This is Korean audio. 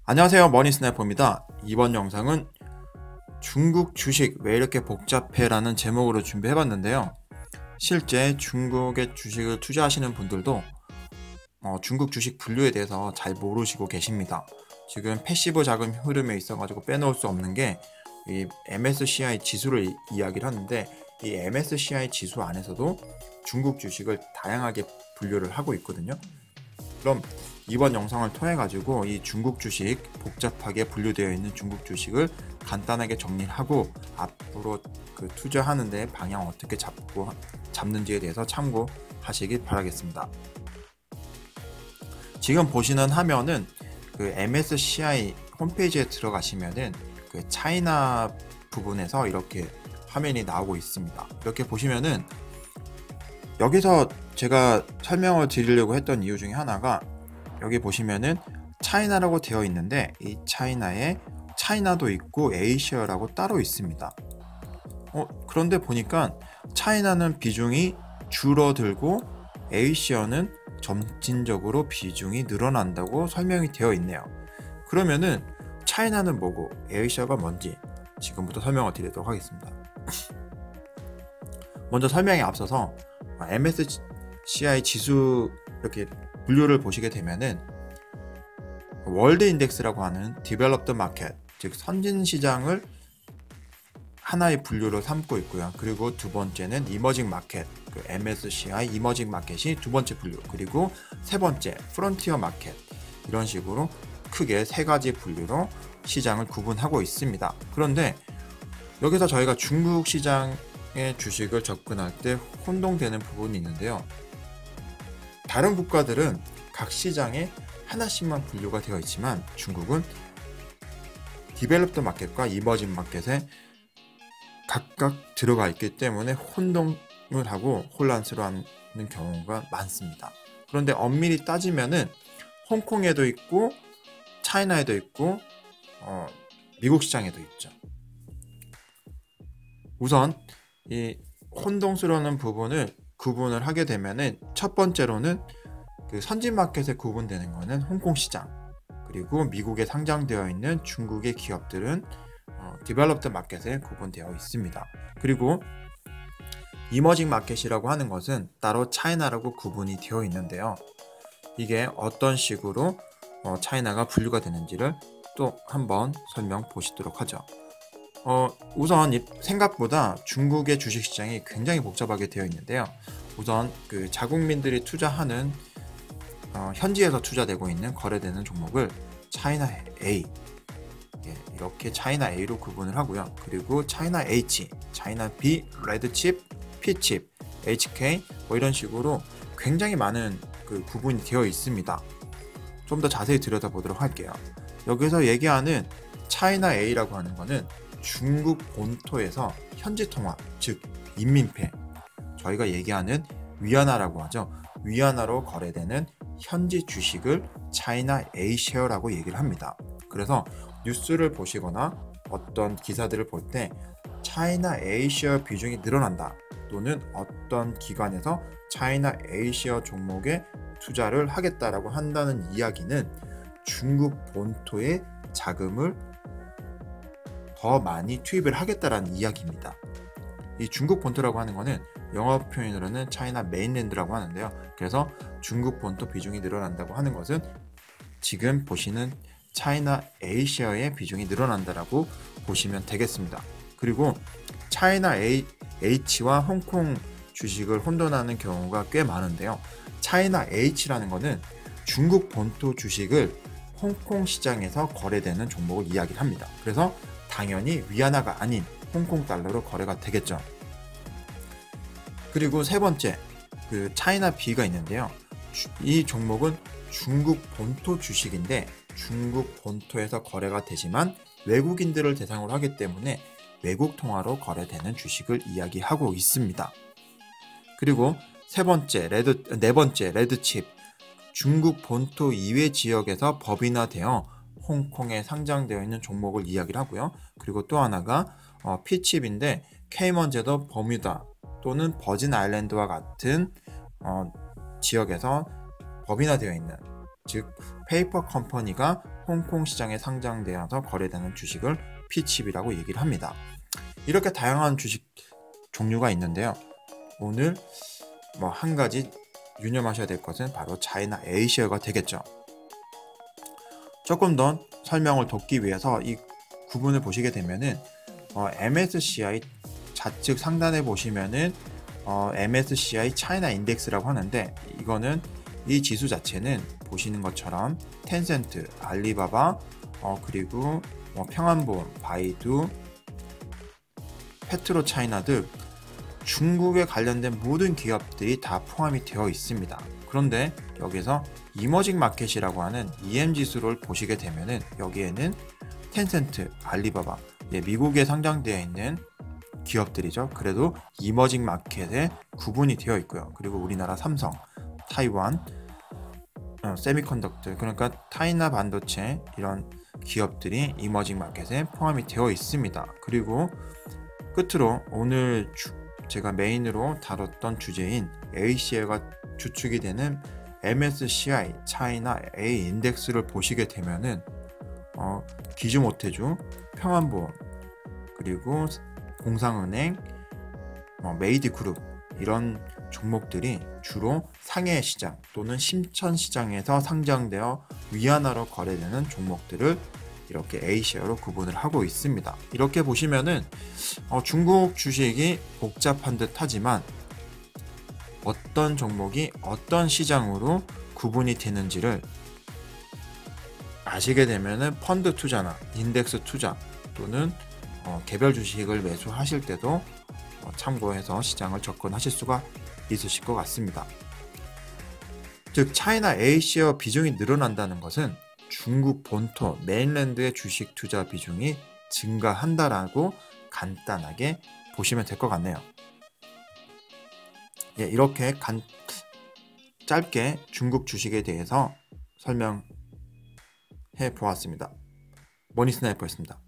안녕하세요, 머니스나이퍼입니다. 이번 영상은 중국 주식 왜 이렇게 복잡해? 라는 제목으로 준비해봤는데요. 실제 중국의 주식을 투자하시는 분들도 중국 주식 분류에 대해서 잘 모르시고 계십니다. 지금 패시브 자금 흐름에 있어가지고 빼놓을 수 없는 게 이 MSCI 지수를 이야기를 하는데, 이 MSCI 지수 안에서도 중국 주식을 다양하게 분류를 하고 있거든요. 그럼 이번 영상을 통해 가지고 이 중국 주식, 복잡하게 분류되어 있는 중국 주식을 간단하게 정리하고 앞으로 투자하는데 방향 어떻게 잡는지에 대해서 참고하시길 바라겠습니다. 지금 보시는 화면은 MSCI 홈페이지에 들어가시면은 차이나 부분에서 이렇게 화면이 나오고 있습니다. 이렇게 보시면은 여기서 제가 설명을 드리려고 했던 이유 중에 하나가, 여기 보시면은 차이나라고 되어 있는데 이 차이나에 차이나도 있고 에이시아라고 따로 있습니다. 그런데 보니까 차이나는 비중이 줄어들고 에이시아는 점진적으로 비중이 늘어난다고 설명이 되어 있네요. 그러면은 차이나는 뭐고 에이시아가 뭔지 지금부터 설명을 드리도록 하겠습니다. 먼저 설명에 앞서서 MSCI 지수 이렇게 분류를 보시게 되면은 월드 인덱스라고 하는 디벨롭드 마켓, 즉 선진 시장을 하나의 분류로 삼고 있고요. 그리고 두 번째는 이머징 마켓, MSCI 이머징 마켓이 두 번째 분류, 그리고 세 번째 프론티어 마켓, 이런 식으로 크게 세 가지 분류로 시장을 구분하고 있습니다. 그런데 여기서 저희가 중국 시장의 주식을 접근할 때 혼동되는 부분이 있는데요. 다른 국가들은 각 시장에 하나씩만 분류가 되어 있지만 중국은 디벨롭드 마켓과 이머징 마켓에 각각 들어가 있기 때문에 혼동을 하고 혼란스러워하는 경우가 많습니다. 그런데 엄밀히 따지면은 홍콩에도 있고 차이나에도 있고 미국 시장에도 있죠. 우선 이 혼동스러운 부분을 구분을 하게 되면은 첫 번째로는 선진 마켓에 구분되는 거는 홍콩 시장, 그리고 미국에 상장되어 있는 중국의 기업들은 디벨롭드 마켓에 구분되어 있습니다. 그리고 이머징 마켓이라고 하는 것은 따로 차이나라고 구분이 되어 있는데요. 이게 어떤 식으로 차이나가 분류가 되는지를 또 한번 설명 보시도록 하죠. 우선 생각보다 중국의 주식시장이 굉장히 복잡하게 되어 있는데요. 우선 자국민들이 투자하는 현지에서 투자되고 있는 거래되는 종목을 차이나 A, 이렇게 차이나 A로 구분을 하고요. 그리고 차이나 H, 차이나 B, 레드칩, P칩, HK 이런 식으로 굉장히 많은 구분이 되어 있습니다. 좀 더 자세히 들여다보도록 할게요. 여기서 얘기하는 차이나 A라고 하는 거는 중국 본토에서 현지 통화, 즉 인민폐, 저희가 얘기하는 위안화라고 하죠. 위안화로 거래되는 현지 주식을 차이나 A 쉐어라고 얘기를 합니다. 그래서 뉴스를 보시거나 어떤 기사들을 볼 때 차이나 A 쉐어 비중이 늘어난다, 또는 어떤 기관에서 차이나 A 쉐어 종목에 투자를 하겠다라고 한다는 이야기는 중국 본토에 자금을 더 많이 투입을 하겠다라는 이야기입니다. 이 중국 본토라고 하는 거는 영어 표현으로는 차이나 메인랜드라고 하는데요. 그래서 중국 본토 비중이 늘어난다고 하는 것은 지금 보시는 차이나 에이시아의 비중이 늘어난다라고 보시면 되겠습니다. 그리고 차이나 H와 홍콩 주식을 혼돈하는 경우가 꽤 많은데요. 차이나 H라는 거는 중국 본토 주식을 홍콩 시장에서 거래되는 종목을 이야기를 합니다. 그래서 당연히 위안화가 아닌 홍콩 달러로 거래가 되겠죠. 그리고 세 번째, 차이나 B가 있는데요. 이 종목은 중국 본토 주식인데 중국 본토에서 거래가 되지만 외국인들을 대상으로 하기 때문에 외국 통화로 거래되는 주식을 이야기하고 있습니다. 그리고 네 번째, 레드칩, 중국 본토 이외 지역에서 법인화되어 홍콩에 상장되어 있는 종목을 이야기를 하고요. 그리고 또 하나가 P칩인데 케이먼 제도, 버뮤다 또는 버진 아일랜드와 같은 지역에서 법인화되어 있는 즉 페이퍼 컴퍼니가 홍콩 시장에 상장되어서 거래되는 주식을 P칩이라고 얘기를 합니다. 이렇게 다양한 주식 종류가 있는데요. 오늘 한 가지 유념하셔야 될 것은 바로 차이나 A셰어가 되겠죠. 조금 더 설명을 돕기 위해서 이 구분을 보시게 되면은 MSCI 좌측 상단에 보시면은 MSCI 차이나 인덱스라고 하는데, 이거는 이 지수 자체는 보시는 것처럼 텐센트, 알리바바, 그리고 평안보험, 바이두, 페트로차이나 등 중국에 관련된 모든 기업들이 다 포함이 되어 있습니다. 그런데 여기서 이머징 마켓이라고 하는 EM 지수를 보시게 되면은 여기에는 텐센트, 알리바바, 미국에 상장되어 있는 기업들이죠. 그래도 이머징 마켓에 구분이 되어 있고요. 그리고 우리나라 삼성, 타이완, 세미컨덕터, 그러니까 타이나 반도체, 이런 기업들이 이머징 마켓에 포함이 되어 있습니다. 그리고 끝으로 오늘 제가 메인으로 다뤘던 주제인 A셰어가 주축이 되는 MSCI 차이나 A 인덱스를 보시게 되면은 기주모태주, 평안보험, 그리고 공상은행, 메이드그룹, 이런 종목들이 주로 상해 시장 또는 심천 시장에서 상장되어 위안화로 거래되는 종목들을 이렇게 A셰어로 구분을 하고 있습니다. 이렇게 보시면은 중국 주식이 복잡한 듯 하지만 어떤 종목이 어떤 시장으로 구분이 되는지를 아시게 되면은 펀드 투자나 인덱스 투자 또는 개별 주식을 매수하실 때도 참고해서 시장을 접근하실 수가 있으실 것 같습니다. 즉 차이나 A셰어 비중이 늘어난다는 것은 중국 본토 메인랜드의 주식 투자 비중이 증가한다라고 간단하게 보시면 될 것 같네요. 이렇게 짧게 중국 주식에 대해서 설명해 보았습니다. 머니스나이퍼였습니다.